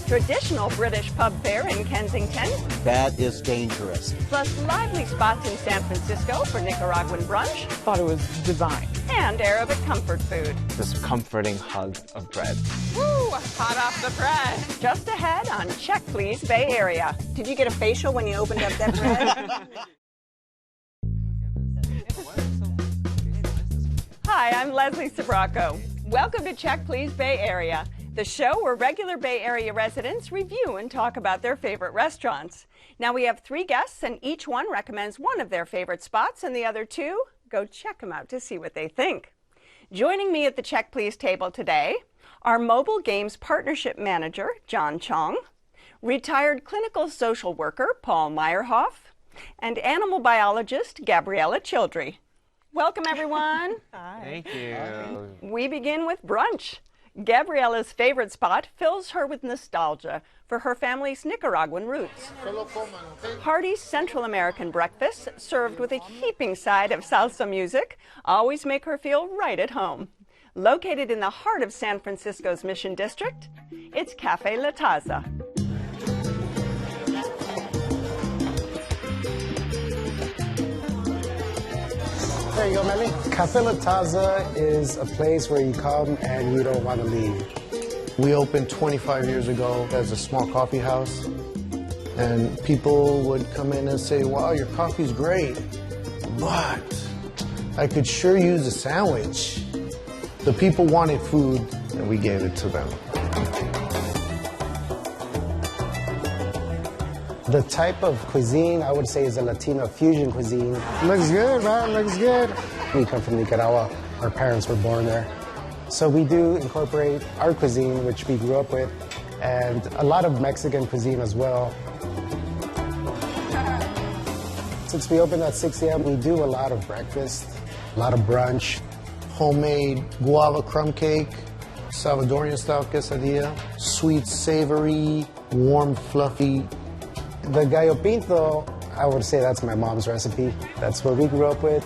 traditional British pub fare in Kensington, That is dangerous. plus lively spots in San Francisco for Nicaraguan brunch, Thought it was divine. and Arabic comfort food. This comforting hug of bread. Woo! Hot off the press. Just ahead on Check Please Bay Area. Did you get a facial when you opened up that bread? Hi, I'm Leslie Sabraco. Welcome to Check Please Bay Area, the show where regular Bay Area residents review and talk about their favorite restaurants. Now we have 3 guests, and each one recommends one of their favorite spots, and the other 2 go check them out to see what they think. Joining me at the Check Please table today are Mobile Games Partnership Manager John Chong, retired clinical social worker Paul Meyerhoff, and animal biologist Gabriella Childry. Welcome, everyone. Thank you. We begin with brunch. Gabriella's favorite spot fills her with nostalgia for her family's Nicaraguan roots. Hearty Central American breakfasts served with a heaping side of salsa music always make her feel right at home. Located in the heart of San Francisco's Mission District, it's Café La Taza. There you go, Melly. Café La Taza is a place where you come and you don't want to leave. We opened 25 years ago as a small coffee house, and people would come in and say, wow, your coffee's great, but I could sure use a sandwich. The people wanted food, and we gave it to them. The type of cuisine, I would say, is a Latino fusion cuisine. Looks good, man, looks good. We come from Nicaragua. Our parents were born there. So we do incorporate our cuisine, which we grew up with, and a lot of Mexican cuisine as well. Since we opened at 6 a.m., we do a lot of breakfast, a lot of brunch. Homemade guava crumb cake, Salvadorian style quesadilla, sweet, savory, warm, fluffy. The gallo pinto, I would say that's my mom's recipe. That's what we grew up with.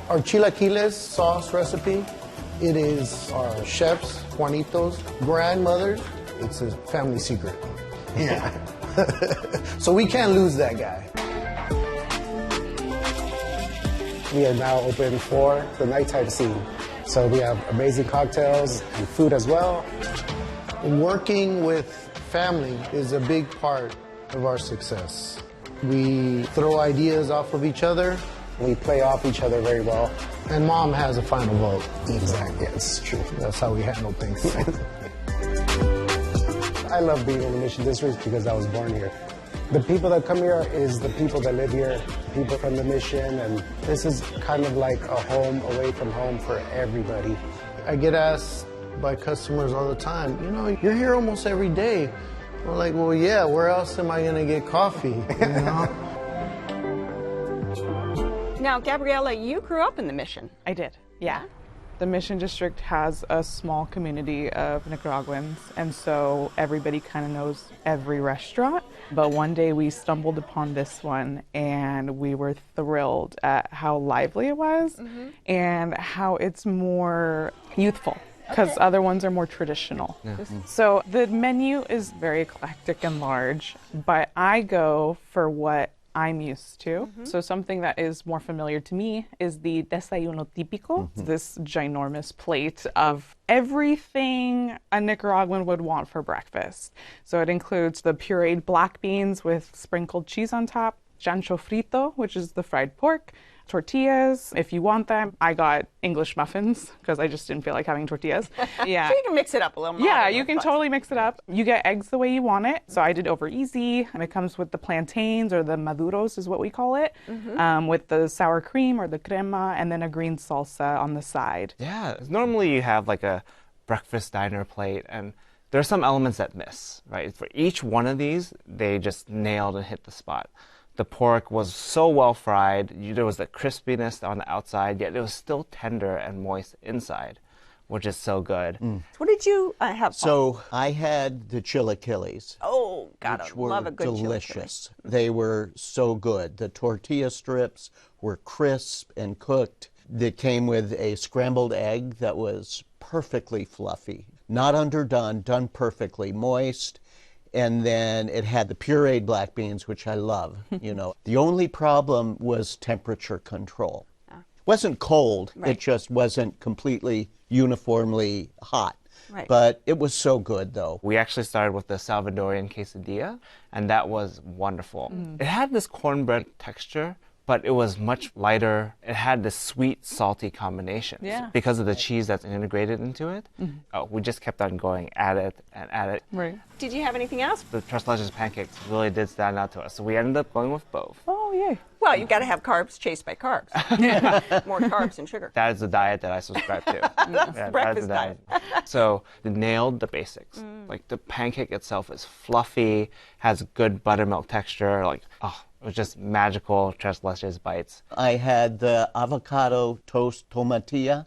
Our chilaquiles sauce recipe, it is our chef's, Juanito's, grandmother's. It's a family secret. Yeah. So we can't lose that guy. We are now open for the nighttime scene. So we have amazing cocktails and food as well. Working with family is a big part of our success. We throw ideas off of each other. We play off each other very well. And mom has a final vote. Exactly, it's true. That's how we handle things. I love being in the Mission District because I was born here. The people that come here is the people that live here, people from the Mission, and this is kind of like a home away from home for everybody. I get asked by customers all the time, you know, you're here almost every day. We're like, well, yeah, where else am I going to get coffee, you know? Now, Gabriella, you grew up in the Mission. I did, yeah. The Mission District has a small community of Nicaraguans, and so everybody kind of knows every restaurant. But one day we stumbled upon this one, and we were thrilled at how lively it was and how it's more youthful, because other ones are more traditional. Yeah. So the menu is very eclectic and large, but I go for what I'm used to. So something that is more familiar to me is the desayuno típico, this ginormous plate of everything a Nicaraguan would want for breakfast. So it includes the pureed black beans with sprinkled cheese on top, chancho frito, which is the fried pork, tortillas, if you want them. I got English muffins because I just didn't feel like having tortillas. Yeah. So you can mix it up a little more. Yeah, you can totally mix it up. You get eggs the way you want it. So I did over easy, and it comes with the plantains, or the maduros is what we call it, with the sour cream or the crema, and then a green salsa on the side. Yeah, normally you have like a breakfast diner plate, and there are some elements that miss, right? For each one of these, they just nailed and hit the spot. The pork was so well fried. There was the crispiness on the outside, yet it was still tender and moist inside, which is so good. What did you have? So I had the chilaquiles. Oh, God, I which were love a good delicious. They were so good. The tortilla strips were crisp and cooked. They came with a scrambled egg that was perfectly fluffy. not underdone, done perfectly, moist. And then it had the pureed black beans, which I love, you know. The only problem was temperature control. Wasn't cold, it just wasn't completely uniformly hot. Right. But it was so good, though. We actually started with the Salvadorian quesadilla, and that was wonderful. It had this cornbread texture, but it was much lighter. It had this sweet, salty combination. Yeah. Because of the cheese that's integrated into it, we just kept on going at it and at it. Right. Did you have anything else? The tres leches pancakes really did stand out to us, so we ended up going with both. Oh, yay. Well, you've got to have carbs chased by carbs. More carbs and sugar. That is the diet that I subscribe to. Yeah, breakfast that is the diet. So they nailed the basics. Like the pancake itself is fluffy, has good buttermilk texture. Like, oh, it was just magical tres leches bites. I had the avocado toast tomatilla.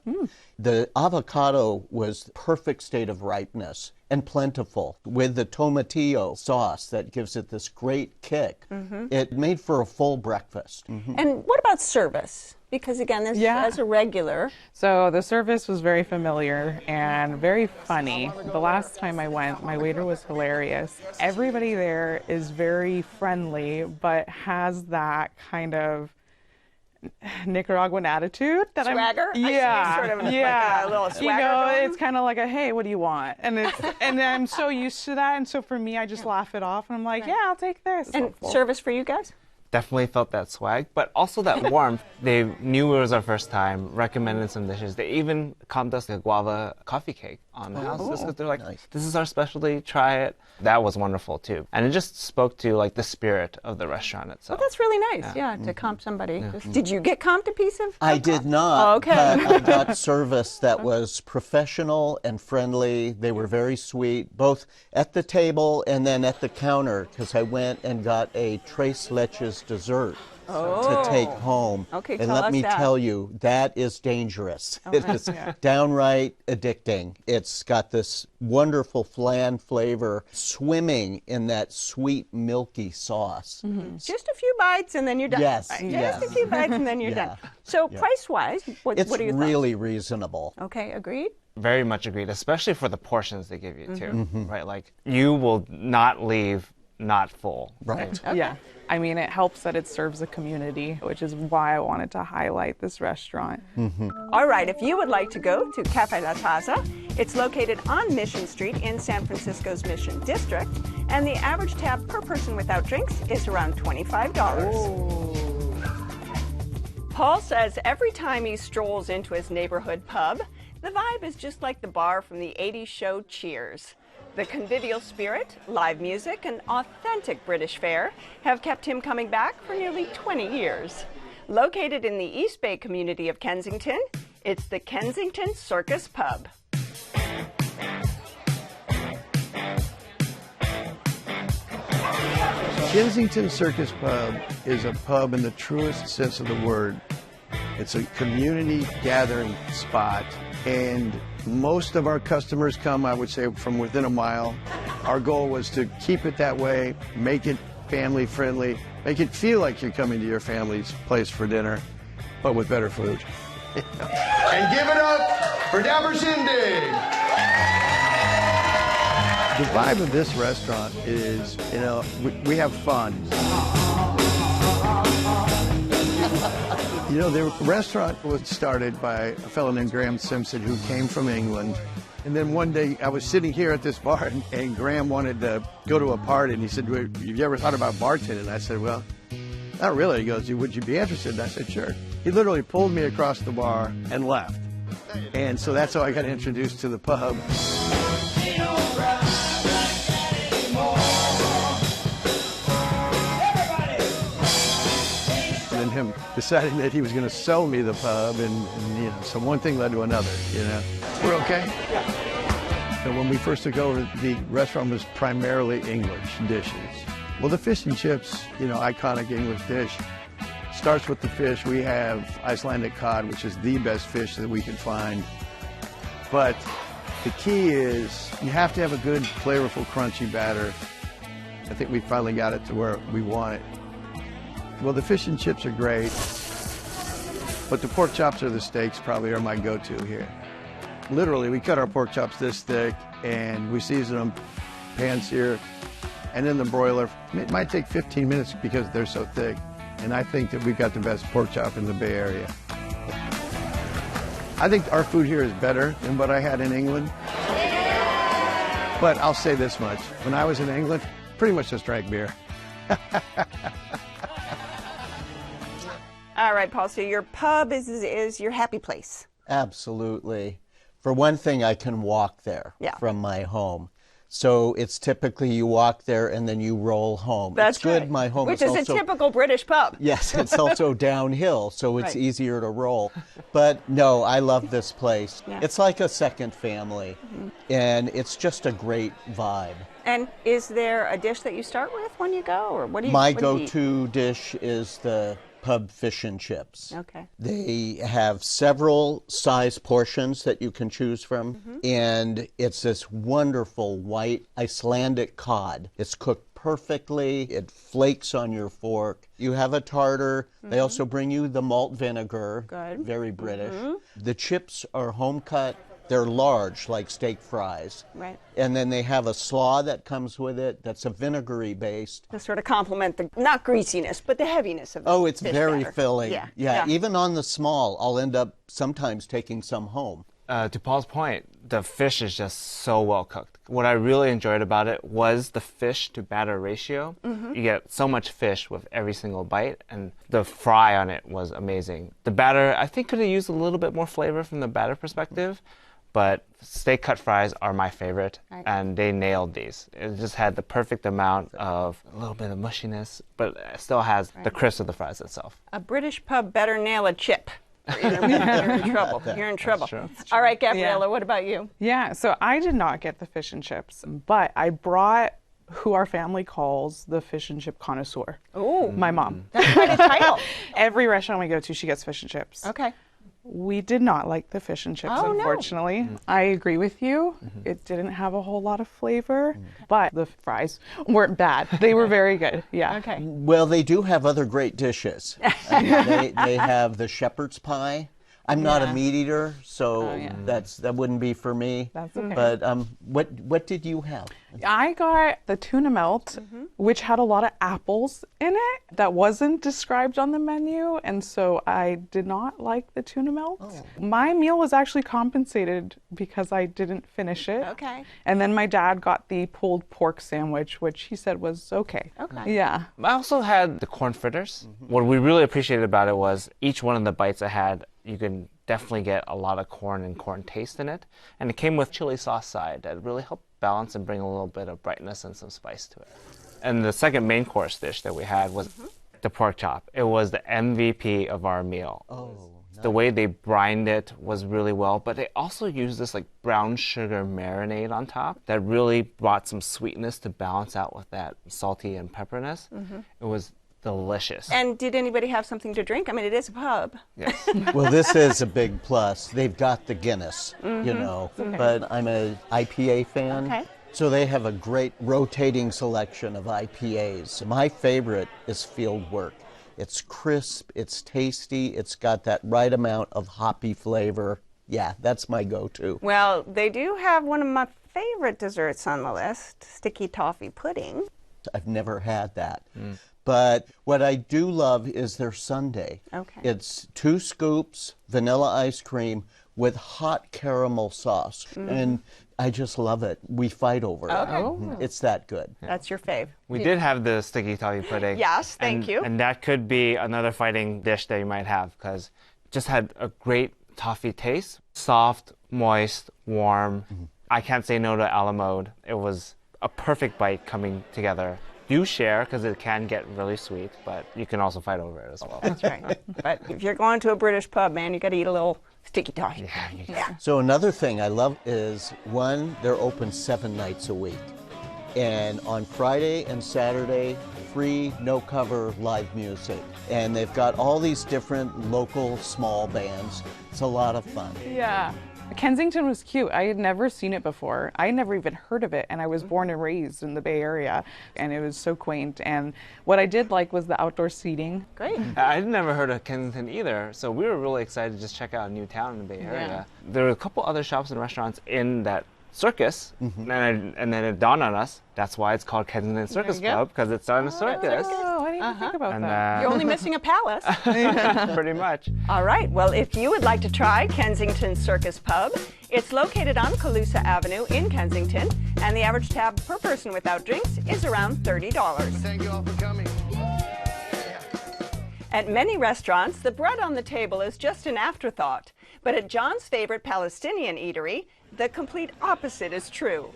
The avocado was perfect state of ripeness and plentiful with the tomatillo sauce that gives it this great kick. It made for a full breakfast. And what about service? Because again, this as a regular. So the service was very familiar and very funny. The last time I went, my waiter was hilarious. Everybody there is very friendly, but has that kind of Nicaraguan attitude that Swagger? I'm I see sort of like a little swagger you know, going. it's kind of like a hey, what do you want? And it's and I'm so used to that, and so for me, I just laugh it off, and I'm like, yeah, I'll take this. And service for you guys? Definitely felt that swag, but also that warmth. They knew it was our first time, recommended some dishes. They even comped us a guava coffee cake on the house just because they're like, this is our specialty, try it. That was wonderful too. And it just spoke to like the spirit of the restaurant itself. Well, that's really nice, to comp somebody. Did you get comped a piece of? I did not, Oh, okay. but I got service that was professional and friendly. They were very sweet, both at the table and then at the counter, because I went and got a tres leches dessert to take home. Okay, and tell let us me that. tell you, that is dangerous. It is downright addicting. It's got this wonderful flan flavor swimming in that sweet, milky sauce. Just a few bites and then you're done. Yes, Just yes. a few bites and then you're done. So price-wise, what It's are your really reasonable. thoughts? Okay, agreed? Very much agreed, especially for the portions they give you too, right? Like you will not leave not full. Right. Yeah. I mean, it helps that it serves a community, which is why I wanted to highlight this restaurant. All right, if you would like to go to Café La Taza, it's located on Mission Street in San Francisco's Mission District, and the average tab per person without drinks is around $25. Paul says every time he strolls into his neighborhood pub, the vibe is just like the bar from the 80s show Cheers. The convivial spirit, live music, and authentic British fare have kept him coming back for nearly 20 years. Located in the East Bay community of Kensington, it's the Kensington Circus Pub. Kensington Circus Pub is a pub in the truest sense of the word. It's a community gathering spot, and most of our customers come, I would say, from within a mile. Our goal was to keep it that way, make it family friendly, make it feel like you're coming to your family's place for dinner, but with better food. And give it up for Dabber Shindig! The vibe of this restaurant is, you know, we have fun. You know, the restaurant was started by a fellow named Graham Simpson who came from England. And then one day I was sitting here at this bar and Graham wanted to go to a party and he said, "Have you ever thought about bartending?" And I said, "Well, not really." He goes, "Would you be interested?" And I said, "Sure." He literally pulled me across the bar and left. And so that's how I got introduced to the pub. And him deciding that he was going to sell me the pub, and you know, so one thing led to another. You know, we're okay. Yeah. So when we first took over, the restaurant was primarily English dishes. Well, the fish and chips, you know, iconic English dish, starts with the fish. We have Icelandic cod, which is the best fish that we can find. But the key is you have to have a good, flavorful, crunchy batter. I think we finally got it to where we want it. Well, the fish and chips are great, but the pork chops or the steaks probably are my go-to here. Literally, we cut our pork chops this thick and we season them, pan-sear, and in the broiler. It might take 15 minutes because they're so thick. And I think that we've got the best pork chop in the Bay Area. I think our food here is better than what I had in England. But I'll say this much. When I was in England, pretty much just drank beer. All right, Paul, so your pub is your happy place. Absolutely. For one thing, I can walk there from my home. So it's typically you walk there and then you roll home. That's it's good. right. My home Which is is also, a typical British pub. Yes, it's also downhill, so it's Right. easier to roll. But no, I love this place. Yeah. It's like a second family, and it's just a great vibe. And is there a dish that you start with when you go, or what do you? My what do you eat? go-to dish is the pub fish and chips. Okay. They have several size portions that you can choose from, and it's this wonderful white Icelandic cod. It's cooked perfectly. It flakes on your fork. You have a tartar. They also bring you the malt vinegar. Good. Very British. The chips are home cut. They're large, like steak fries. Right. And then they have a slaw that comes with it that's a vinegary based. To sort of complement the, not greasiness, but the heaviness of the Oh, it's fish very batter. filling. Yeah. Even on the small, I'll end up sometimes taking some home. To Paul's point, the fish is just so well cooked. What I really enjoyed about it was the fish to batter ratio. You get so much fish with every single bite, and the fry on it was amazing. The batter, I think, could have used a little bit more flavor from the batter perspective, but steak cut fries are my favorite, and they nailed these. It just had the perfect amount of a little bit of mushiness, but it still has the crisp of the fries itself. A British pub better nail a chip. You're in trouble. You're in trouble. true. All right, Gabriella, what about you? Yeah, so I did not get the fish and chips, but I brought who our family calls the fish and chip connoisseur. Oh, My mom. that's quite a title. Every restaurant we go to, she gets fish and chips. Okay. We did not like the fish and chips, Oh, no. unfortunately. I agree with you. It didn't have a whole lot of flavor, but the fries weren't bad. They were very good. Yeah. Okay. Well, they do have other great dishes. They have the shepherd's pie. I'm not a meat eater, so that wouldn't be for me. That's okay. But what did you have? I got the tuna melt, which had a lot of apples in it that wasn't described on the menu, and so I did not like the tuna melt. My meal was actually compensated because I didn't finish it. Okay. And then my dad got the pulled pork sandwich, which he said was okay. Okay. Yeah. I also had the corn fritters. What we really appreciated about it was each one of the bites I had, you can definitely get a lot of corn and corn taste in it. And it came with chili sauce side that really helped balance and bring a little bit of brightness and some spice to it. And the second main course dish that we had was the pork chop. It was the MVP of our meal. The way they brined it was really well, but they also used this like brown sugar marinade on top that really brought some sweetness to balance out with that salty and pepperiness. It was delicious. And did anybody have something to drink? I mean, it is a pub. Yes. Well, this is a big plus. They've got the Guinness, you know, but I'm a IPA fan. Okay. So they have a great rotating selection of IPAs. My favorite is Field Work. It's crisp, it's tasty, it's got that right amount of hoppy flavor. Yeah, that's my go-to. Well, they do have one of my favorite desserts on the list, sticky toffee pudding. I've never had that. But what I do love is their sundae. Okay. It's 2 scoops vanilla ice cream with hot caramel sauce. And I just love it. We fight over it. It's that good. That's your fave. We did have the sticky toffee pudding. Yes, thank you. And that could be another fighting dish that you might have because it just had a great toffee taste. Soft, moist, warm. I can't say no to a la mode. It was a perfect bite coming together. Do share because it can get really sweet, but you can also fight over it as well. That's right. But if you're going to a British pub, man, you got to eat a little sticky toffee. Yeah. So another thing I love is, one, they're open 7 nights a week. And on Friday and Saturday, free, no-cover live music. And they've got all these different local small bands. It's a lot of fun. Yeah. Kensington was cute. I had never seen it before. I had never even heard of it, and I was born and raised in the Bay Area, and it was so quaint. And what I did like was the outdoor seating. Great. I'd never heard of Kensington either, so we were really excited to just check out a new town in the Bay Area. There were a couple other shops and restaurants in that circus, and then it dawned on us, that's why it's called Kensington Circus Pub, because it's on a circus. Oh, I didn't even think about that. You're only missing a palace. Pretty much. All right, well, if you would like to try Kensington Circus Pub, it's located on Calusa Avenue in Kensington, and the average tab per person without drinks is around $30. Thank you all for coming. At many restaurants, the bread on the table is just an afterthought, but at John's favorite Palestinian eatery, the complete opposite is true.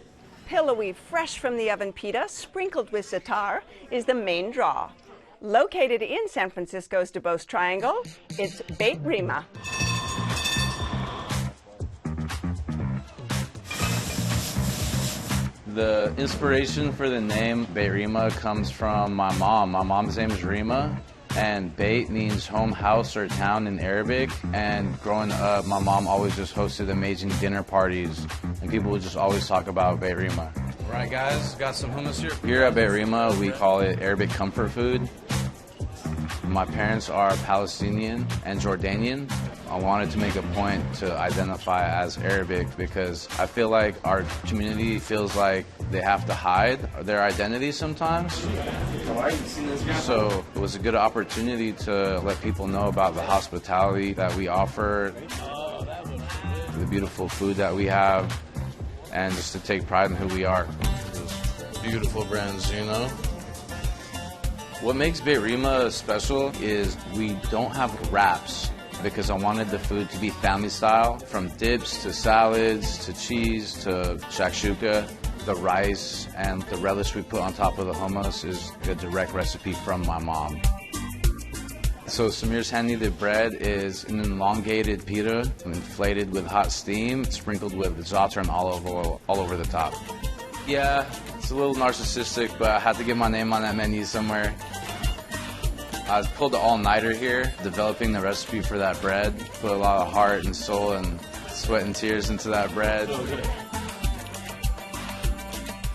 Pillowy, fresh from the oven pita, sprinkled with Zaatar, is the main draw. Located in San Francisco's Duboce Triangle, it's Beit Rima. The inspiration for the name Beit Rima comes from my mom. My mom's name is Rima, and Beit means home, house, or town in Arabic. And growing up, my mom always just hosted amazing dinner parties, and people would just always talk about Beit Rima. All right, guys, got some hummus here. Here at Beit Rima, we call it Arabic comfort food. My parents are Palestinian and Jordanian. I wanted to make a point to identify as Arabic because I feel like our community feels like they have to hide their identity sometimes. So it was a good opportunity to let people know about the hospitality that we offer, the beautiful food that we have, and just to take pride in who we are. Beautiful brands, you know? What makes Beit Rima special is we don't have wraps because I wanted the food to be family style, from dips to salads to cheese to shakshuka. The rice and the relish we put on top of the hummus is a direct recipe from my mom. So Samir's hand-kneaded bread is an elongated pita inflated with hot steam, sprinkled with za'atar and olive oil all over the top. Yeah, it's a little narcissistic, but I had to get my name on that menu somewhere. I pulled the all-nighter here, developing the recipe for that bread. Put a lot of heart and soul and sweat and tears into that bread.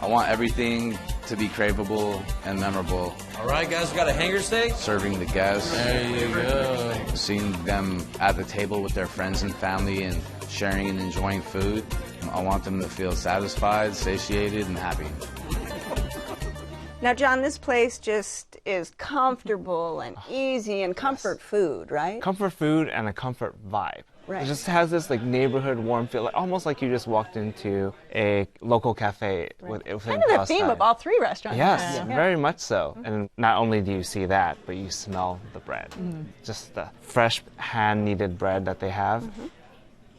I want everything to be craveable and memorable. All right, guys, we got a hanger steak. Serving the guests. There you go. Seeing them at the table with their friends and family and sharing and enjoying food. I want them to feel satisfied, satiated, and happy. Now, John, this place just is comfortable and easy and comfort food, right? Comfort food and a comfort vibe. Right. It just has this like neighborhood warm feel, like, almost like you just walked into a local cafe within Kind of the theme Palestine. of all three restaurants. Yes, very much so. And not only do you see that, but you smell the bread. Just the fresh hand-kneaded bread that they have.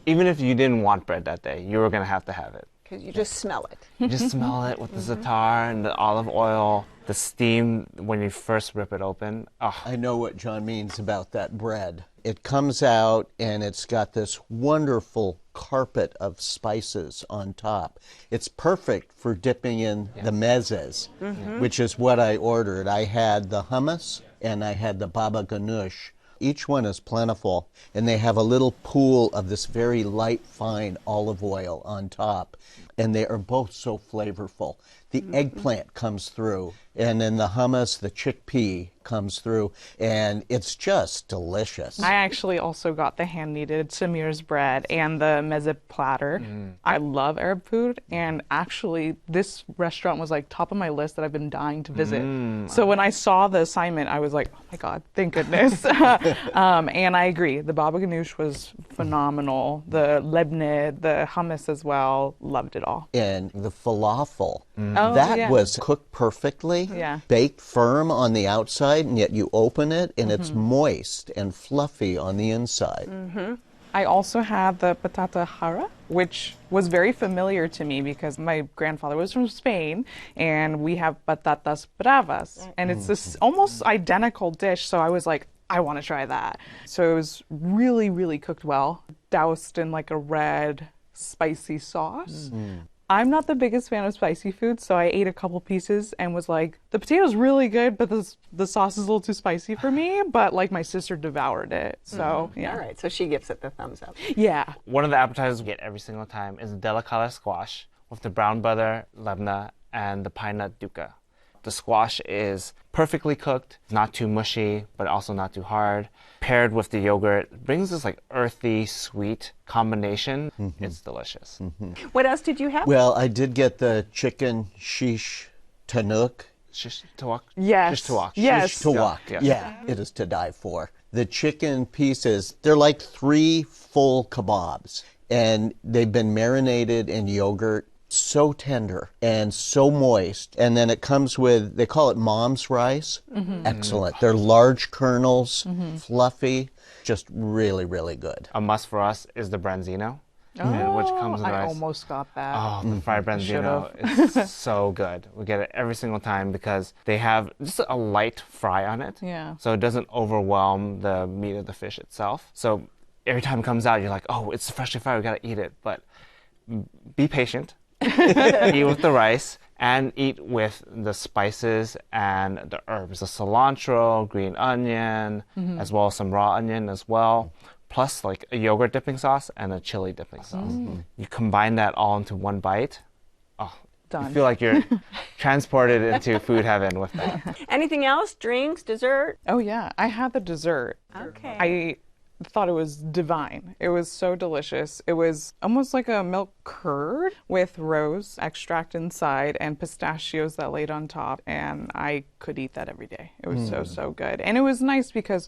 Even if you didn't want bread that day, you were going to have it. Because you just smell it. You just smell it with the za'atar and the olive oil, the steam when you first rip it open. Oh. I know what John means about that bread. It comes out and it's got this wonderful carpet of spices on top. It's perfect for dipping in the mezes, which is what I ordered. I had the hummus and I had the baba ganoush. Each one is plentiful, and they have a little pool of this very light, fine olive oil on top, and they are both so flavorful. The eggplant comes through, and then the hummus, the chickpea comes through, and it's just delicious. I actually also got the hand-kneaded Samir's bread and the meze platter. I love Arab food, and actually this restaurant was like top of my list that I've been dying to visit. So when I saw the assignment, I was like, oh my God, thank goodness. And I agree, the baba ganoush was phenomenal. The lebneh, the hummus as well, loved it all. And the falafel, Oh, that yeah. was cooked perfectly, Yeah. baked firm on the outside, and yet you open it, and it's moist and fluffy on the inside. I also had the patata hara, which was very familiar to me because my grandfather was from Spain, and we have patatas bravas, and it's this almost identical dish, so I was like, I want to try that. So it was really, really cooked well, doused in like a red, spicy sauce. I'm not the biggest fan of spicy food, so I ate a couple pieces and was like, the potato's really good, but the sauce is a little too spicy for me. But like my sister devoured it, so yeah. All right, so she gives it the thumbs up. Yeah. One of the appetizers we get every single time is the delicata squash with the brown butter, labna, and the pine nut dukkha. The squash is perfectly cooked, not too mushy, but also not too hard. Paired with the yogurt, it brings this like earthy, sweet combination. It's delicious. What else did you have? Well, I did get the chicken shish tanuk. Shish tawak? Yes. Shish tawak. Yes. Shish tawak. Yeah. Yeah, it is to die for. The chicken pieces, they're like 3 full kebabs, and they've been marinated in yogurt. So tender and so moist. And then it comes with, they call it mom's rice. Excellent. They're large kernels, fluffy, just really, really good. A must for us is the branzino, which comes with I rice. almost got that. Oh, the fried branzino is so good. We get it every single time because they have just a light fry on it. Yeah. So it doesn't overwhelm the meat of the fish itself. So every time it comes out, you're like, oh, it's freshly fried, we gotta eat it. But be patient. Eat with the rice and eat with the spices and the herbs, the cilantro, green onion, as well as some raw onion as well, plus like a yogurt dipping sauce and a chili dipping sauce. You combine that all into one bite. Oh, Done. you feel like you're transported into food heaven with that. Anything else? Drinks, dessert? Oh yeah, I had the dessert. Okay. I thought it was divine. It was so delicious. It was almost like a milk curd with rose extract inside and pistachios that laid on top, and I could eat that every day. It was so good. And it was nice because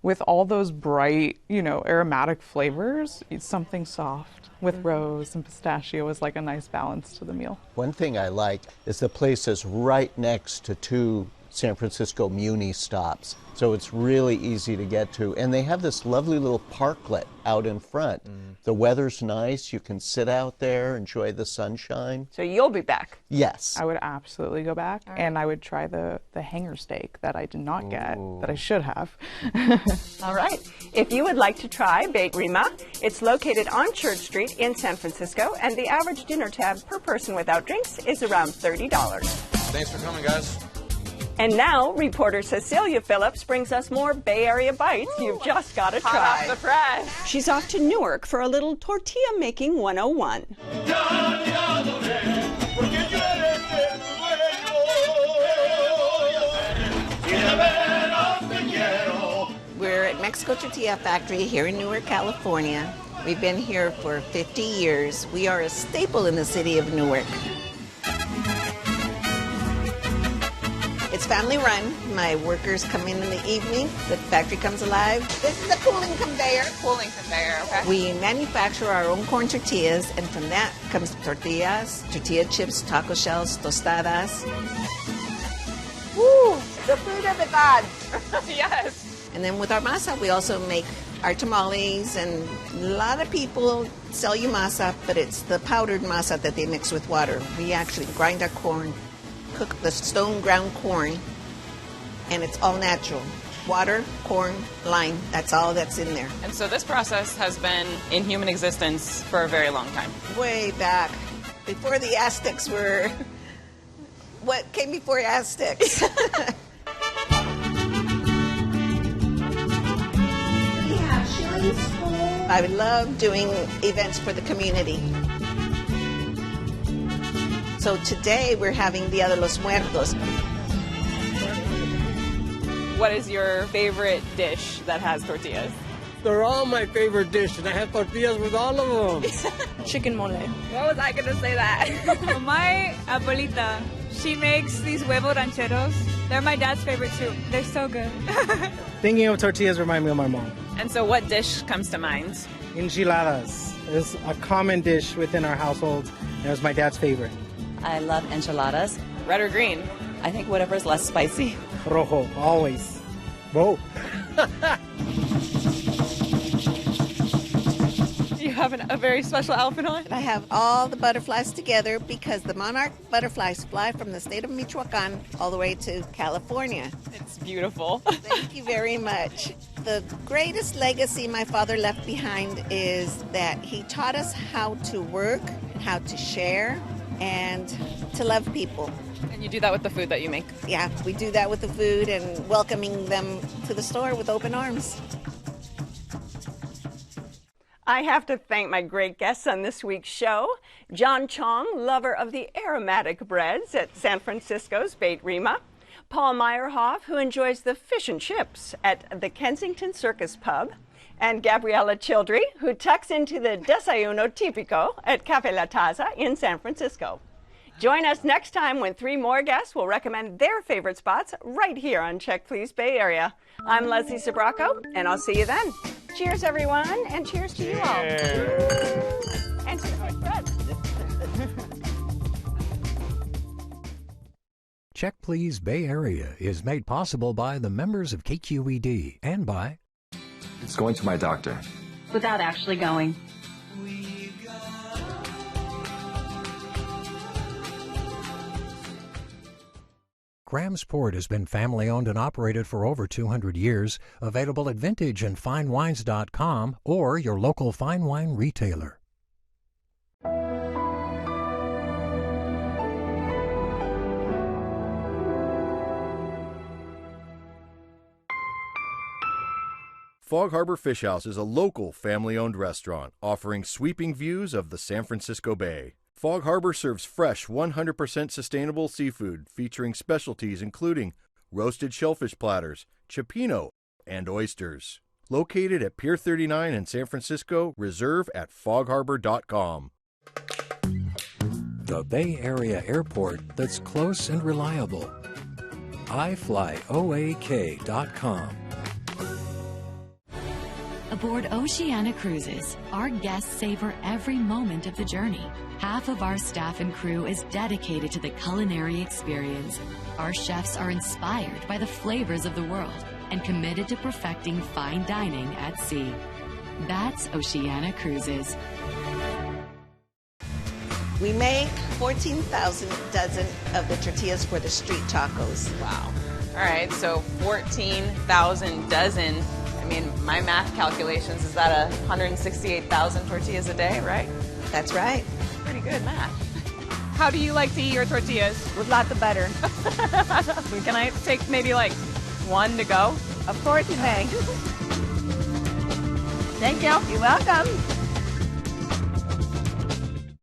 with all those bright, aromatic flavors, it's something soft with rose and pistachio is like a nice balance to the meal. One thing I like is the place is right next to 2 San Francisco Muni stops, so it's really easy to get to. And they have this lovely little parklet out in front. The weather's nice, you can sit out there, enjoy the sunshine. So you'll be back. Yes. I would absolutely go back, and I would try the hanger steak that I did not get, that I should have. All right. If you would like to try Beit Rima, it's located on Church Street in San Francisco, and the average dinner tab per person without drinks is around $30. Thanks for coming, guys. And now, reporter Cecilia Phillips brings us more Bay Area bites you've just got to try. Hot off the press. She's off to Newark for a little tortilla making 101. We're at Mexico Tortilla Factory here in Newark, California. We've been here for 50 years. We are a staple in the city of Newark. It's family run. My workers come in the evening. The factory comes alive. This is the cooling conveyor. Okay. We manufacture our own corn tortillas, and from that comes tortillas, tortilla chips, taco shells, tostadas. Woo! The food of the gods. Yes. And then with our masa, we also make our tamales, and a lot of people sell you masa, but it's the powdered masa that they mix with water. We actually grind our corn, cook the stone ground corn, and it's all natural. Water, corn, lime, that's all that's in there. And so this process has been in human existence for a very long time. Way back, before the Aztecs were... What came before Aztecs? I love doing events for the community. So today we're having Dia de los Muertos. What is your favorite dish that has tortillas? They're all my favorite dish, and I have tortillas with all of them. Chicken mole. What was I going to say that? My abuelita, she makes these huevo rancheros. They're my dad's favorite too. They're so good. Thinking of tortillas remind me of my mom. And so what dish comes to mind? Enchiladas is a common dish within our household, and it was my dad's favorite. I love enchiladas. Red or green? I think whatever's less spicy. Rojo, always. Vote. You have a very special outfit on? I have all the butterflies together because the monarch butterflies fly from the state of Michoacan all the way to California. It's beautiful. Thank you very much. The greatest legacy my father left behind is that he taught us how to work, how to share, and to love people. And you do that with the food that you make? Yeah, we do that with the food and welcoming them to the store with open arms. I have to thank my great guests on this week's show. John Chong, lover of the aromatic breads at San Francisco's Beit Rima. Paul Meyerhoff, who enjoys the fish and chips at the Kensington Circus Pub. And Gabriela Childry, who tucks into the desayuno típico at Café La Taza in San Francisco. Join us next time when 3 more guests will recommend their favorite spots right here on Check Please Bay Area. I'm Leslie Sbrocco, and I'll see you then. Cheers, everyone, and cheers to you all. And good. Check Please Bay Area is made possible by the members of KQED and by... It's going to my doctor. Without actually going. Graham's Port has been family-owned and operated for over 200 years. Available at vintageandfinewines.com or your local fine wine retailer. Fog Harbor Fish House is a local family-owned restaurant offering sweeping views of the San Francisco Bay. Fog Harbor serves fresh, 100% sustainable seafood featuring specialties including roasted shellfish platters, cioppino, and oysters. Located at Pier 39 in San Francisco, reserve at fogharbor.com. The Bay Area airport that's close and reliable. iFlyOAK.com. Aboard Oceania Cruises, our guests savor every moment of the journey. Half of our staff and crew is dedicated to the culinary experience. Our chefs are inspired by the flavors of the world and committed to perfecting fine dining at sea. That's Oceania Cruises. We make 14,000 dozen of the tortillas for the street tacos. Wow. All right, so 14,000 dozen. I mean, my math calculations is that 168,000 tortillas a day, right? That's right. Pretty good math. How do you like to eat your tortillas? With lots of butter. Can I take maybe like 1 to go? Of course you may. Thank you. You're welcome.